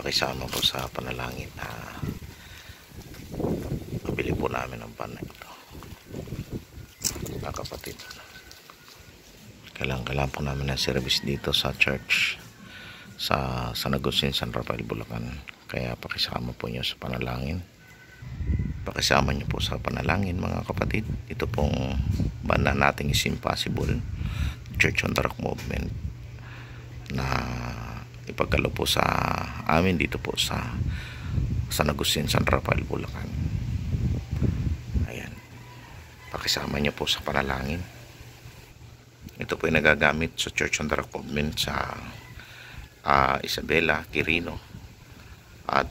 pakisama po sa panalangin na pabili po namin ng pan na ito, mga kapatid. Kailangan po namin ng service dito sa church sa San Agustin, San Rafael, Bulacan. Kaya pakisama po nyo sa panalangin. Pakisama nyo po sa panalangin, mga kapatid. Ito pong banda nating is Impossible Church on the Rock movement na ipagkalo po sa amin dito po sa San Agustin, San Rafael, Bulacan. Ayan, pakisama nyo po sa panalangin. Ito po ay nagagamit sa Church on the Rock movement sa Isabela, Quirino at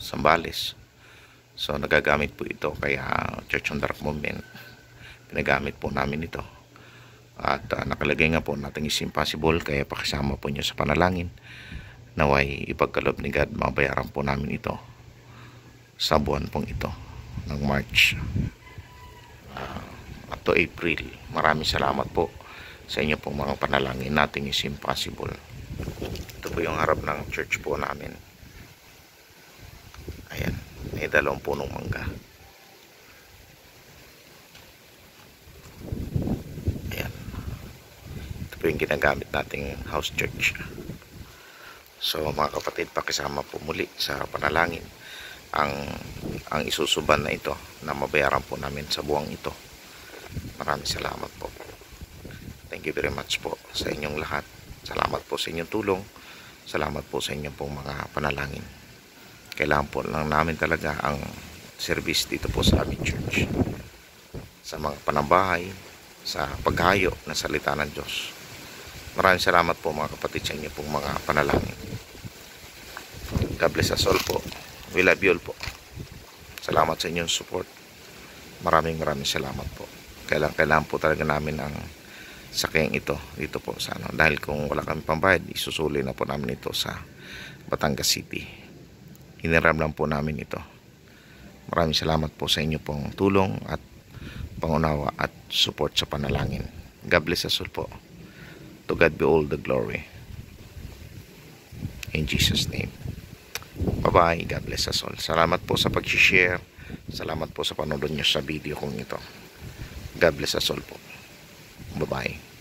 Zambales. So nagagamit po ito, kaya Church on the Rock movement pinagamit po namin ito. At nakalagay nga po natin is Impossible, kaya pakisama po nyo sa panalangin. Naway ipagkaloob ni God, mabayaran po namin ito sa buwan pong ito ng March up to April. Maraming salamat po sa inyo pong mga panalangin. Natin is Impossible. Ito po yung harap ng church po namin. Ayan, may 2 punong mangga. Ayan, ito po yung ginagamit nating house church. So mga kapatid, pakisama po muli sa panalangin ang isusuban na ito na mabayaran po namin sa buwang ito. Maraming salamat po. Thank you very much po sa inyong lahat. Salamat po sa inyong tulong. Salamat po sa inyong pong mga panalangin. Kailangan po lang namin talaga ang service dito po sa aming church. Sa mga panambahay, sa paghayo na salita ng Diyos. Maraming salamat po mga kapatid sa inyong pong mga panalangin. God bless us all po. We love you all po. Salamat sa inyong support. Maraming salamat po. Kailangan po talaga namin ang sakyang ito dito po sa ano, dahil kung wala kami pambayad, isusuli na po namin ito sa Batangas City. Hiniram lang po namin ito. Maraming salamat po sa inyo pong tulong at pangunawa at support sa panalangin. God bless us all po. To God be all the glory. In Jesus name. Bye bye. God bless us all. Salamat po sa pag-share. Salamat po sa panonood nyo sa video kong ito. God bless us all po. Bye bye.